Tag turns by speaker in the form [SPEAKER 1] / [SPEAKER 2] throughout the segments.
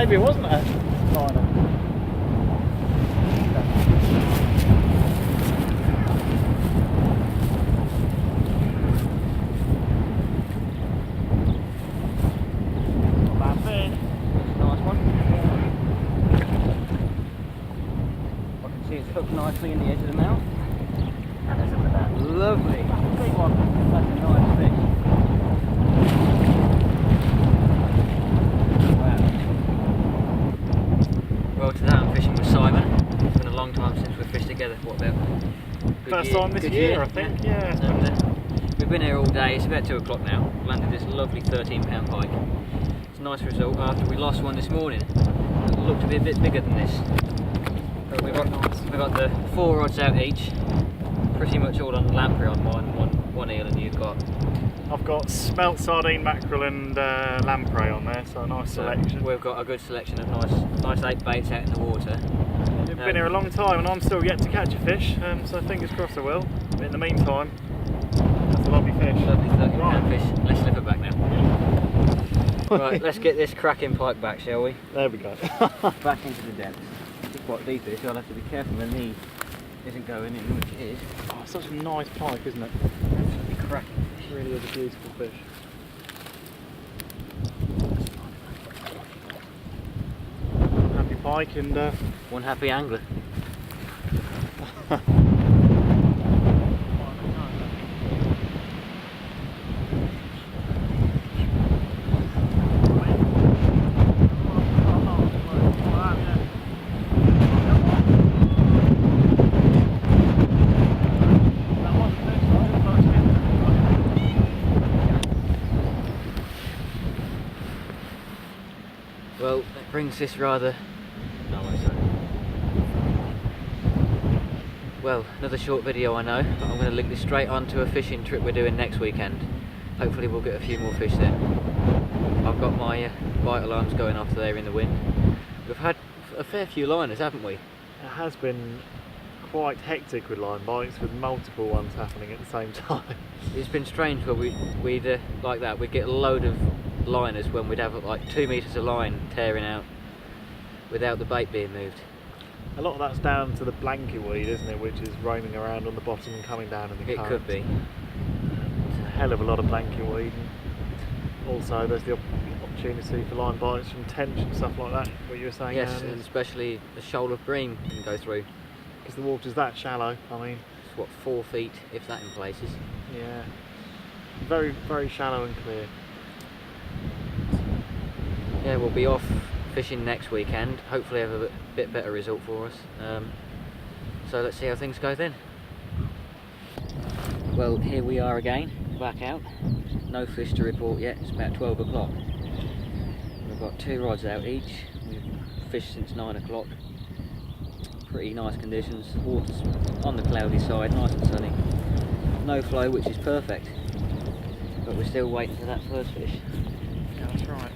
[SPEAKER 1] maybe it wasn't a liner. Not a bad fish.
[SPEAKER 2] Nice one. I can see it's hooked nicely in the edge of the mouth. And there's look at that. Lovely.
[SPEAKER 1] That's a big one.
[SPEAKER 2] That's a nice fish. Wow. Well, today I'm fishing with Simon. It's been a long time since we've fished together. What about?
[SPEAKER 1] First time this year, I think, yeah.
[SPEAKER 2] And, we've been here all day. It's about 2 o'clock now. Landed this lovely 13-pound pike. It's a nice result after we lost one this morning. It looked to be a bit bigger than this. But we've got the 4 rods out each. Pretty much all on lamprey on mine, one eel, and you've got.
[SPEAKER 1] I've got smelt, sardine, mackerel and lamprey on there, so a nice selection.
[SPEAKER 2] We've got a good selection of nice 8 baits out in the water.
[SPEAKER 1] We've been here a long time and I'm still yet to catch a fish, so fingers crossed I will. But in the meantime, that's a lovely fish.
[SPEAKER 2] Lovely 30-pound fish. Let's slip it back now. Right, let's get this cracking pike back, shall we?
[SPEAKER 1] There we go.
[SPEAKER 2] Back into the depths. It's quite deep here, so I'll have to be careful my knee isn't going in, which it is.
[SPEAKER 1] Oh, it's such a nice pike, isn't it?
[SPEAKER 2] Absolutely cracking fish.
[SPEAKER 1] It really is a beautiful fish. Happy pike and
[SPEAKER 2] one happy angler. Well, that brings this rather. No, sorry. Well, another short video I know, but I'm going to link this straight onto a fishing trip we're doing next weekend. Hopefully we'll get a few more fish then. I've got my bite alarms going off there in the wind. We've had a fair few liners, haven't we?
[SPEAKER 1] it has been quite hectic with line bites, with multiple ones happening at the same time.
[SPEAKER 2] It's been strange where we'd like that, we'd get a load of liners when we'd have like 2 metres of line tearing out without the bait being moved.
[SPEAKER 1] A lot of that's down to the blanket weed, isn't it, which is roaming around on the bottom and coming down in the current.
[SPEAKER 2] It could be.
[SPEAKER 1] It's a hell of a lot of blanket weed. And also there's the opportunity for line bites from tench and stuff like that, what you were saying.
[SPEAKER 2] Yes, and especially the shoal of bream can go through.
[SPEAKER 1] Because the water's that shallow, I mean.
[SPEAKER 2] It's what, 4 feet, if that in places.
[SPEAKER 1] Yeah. Very, very shallow and clear.
[SPEAKER 2] Yeah, we'll be off fishing next weekend. Hopefully have a bit better result for us. So let's see how things go then. Well, here we are again, back out. No fish to report yet, it's about 12 o'clock. We've got 2 rods out each. We've fished since 9 o'clock. Pretty nice conditions. Water's on the cloudy side, nice and sunny. No flow, which is perfect. But we're still waiting for that first fish.
[SPEAKER 1] Yeah, that's right.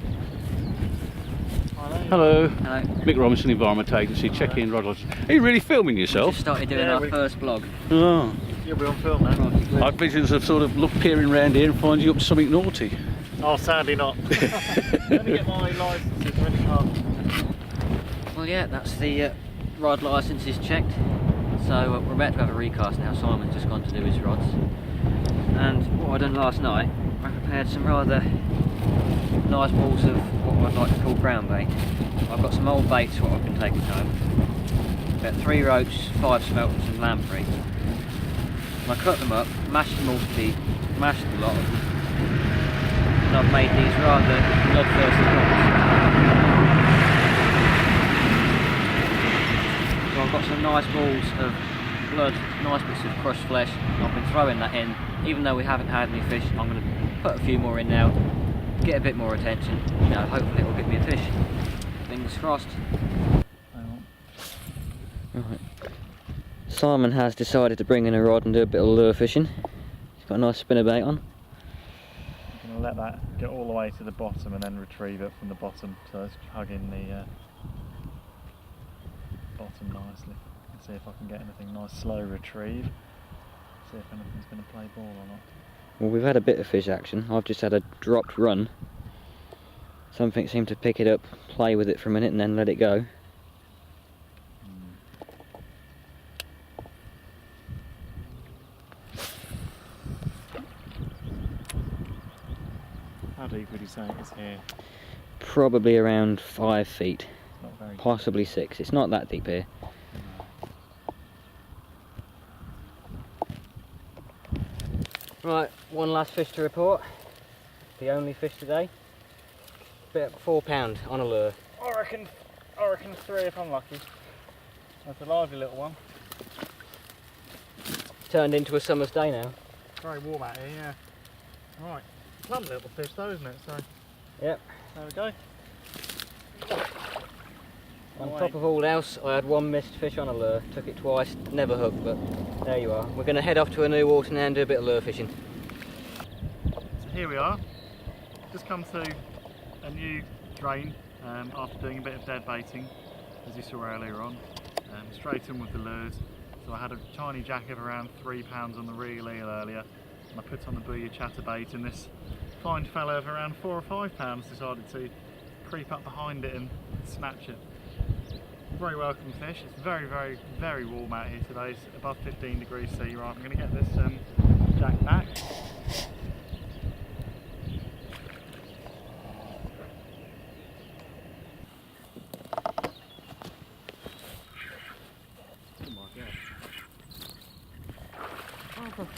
[SPEAKER 3] Hello.
[SPEAKER 2] Hello.
[SPEAKER 3] Mick Robinson, Environment Agency, check-in rod lodge. Are you really filming
[SPEAKER 2] We
[SPEAKER 3] yourself?
[SPEAKER 2] just started doing
[SPEAKER 1] Yeah,
[SPEAKER 2] our
[SPEAKER 1] we-
[SPEAKER 2] first vlog.
[SPEAKER 3] Oh.
[SPEAKER 1] You'll be on film now.
[SPEAKER 3] I visions of sort of look peering around here and find you up to something naughty.
[SPEAKER 1] Oh, sadly not. Let me get my licences ready.
[SPEAKER 2] Well, yeah, that's the rod licences checked. So we're about to have a recast now. Simon's just gone to do his rods. And what I done last night, I prepared some rather nice balls of what I'd like to call brown bait. I've got some old baits what I've been taking home. About 3 roach, 5 smelt and some lamprey. And I cut them up, mashed them all to pieces, mashed a lot of them. And I've made these rather bloodthirsty balls. So I've got some nice balls of blood, nice bits of crushed flesh. I've been throwing that in. Even though we haven't had any fish, I'm going to put a few more in now, get a bit more attention. You know, hopefully it will give me a fish. Fingers crossed. Right. Simon has decided to bring in a rod and do a bit of lure fishing. He's got a nice spinnerbait on.
[SPEAKER 1] I'm going to let that get all the way to the bottom and then retrieve it from the bottom. So it's hugging the bottom nicely. And see if I can get anything nice, slow retrieve. See if anything's going to play ball or not.
[SPEAKER 2] Well, we've had a bit of fish action. I've just had a dropped run. Something seemed to pick it up, play with it for a minute and then let it go.
[SPEAKER 1] How deep would you say it is here?
[SPEAKER 2] Probably around 5 feet,
[SPEAKER 1] Not very
[SPEAKER 2] possibly 6. It's not that deep here. Right, one last fish to report. The only fish today. Bit £4 on a lure.
[SPEAKER 1] I reckon 3 if I'm lucky. That's a lively little one.
[SPEAKER 2] Turned into a summer's day now.
[SPEAKER 1] Very warm out here, yeah. Right, plump little fish though, isn't it? So
[SPEAKER 2] Yep.
[SPEAKER 1] there we go.
[SPEAKER 2] On top of all else, I had one missed fish on a lure. Took it twice, never hooked, but there you are. We're going to head off to a new water now and do a bit of lure fishing.
[SPEAKER 1] So here we are. Just come to a new drain after doing a bit of dead baiting, as you saw earlier on. Straight in with the lures. So I had a tiny jack of around £3 on the reel eel earlier, and I put on the booyah chatterbait, and this fine fella of around £4 or £5 decided to creep up behind it and snatch it. Very welcome fish. It's very, very, very warm out here today. It's above 15 degrees C. Right, I'm going to get this jack back. Oh my god.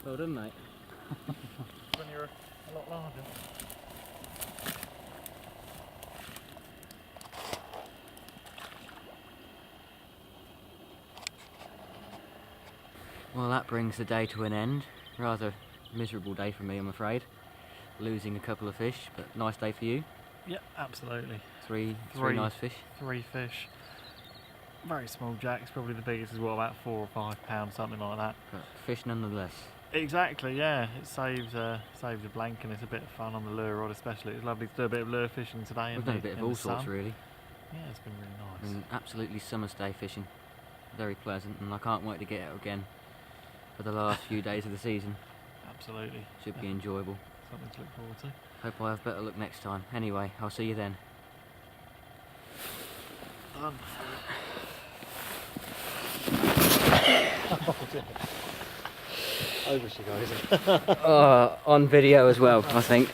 [SPEAKER 2] Well done, mate.
[SPEAKER 1] When you're a lot larger.
[SPEAKER 2] Well, that brings the day to an end. Rather miserable day for me, I'm afraid. Losing a couple of fish, but nice day for you.
[SPEAKER 1] Yeah, absolutely.
[SPEAKER 2] Three nice fish.
[SPEAKER 1] 3 fish. Very small jacks, probably the biggest is what, about £4 or £5, something like that.
[SPEAKER 2] But fish nonetheless.
[SPEAKER 1] Exactly, yeah. It saves a blank and it's a bit of fun on the lure rod especially. It's lovely to do a bit of lure fishing today.
[SPEAKER 2] We've done a bit of all sorts really.
[SPEAKER 1] Yeah, it's been really nice.
[SPEAKER 2] And absolutely summer's day fishing. Very pleasant, and I can't wait to get out again for the last few days of the season.
[SPEAKER 1] Absolutely.
[SPEAKER 2] Should be enjoyable.
[SPEAKER 1] Something to look forward to.
[SPEAKER 2] Hope I have better luck next time. Anyway, I'll see you then.
[SPEAKER 1] Done. Over she goes.
[SPEAKER 2] On video as well, I think.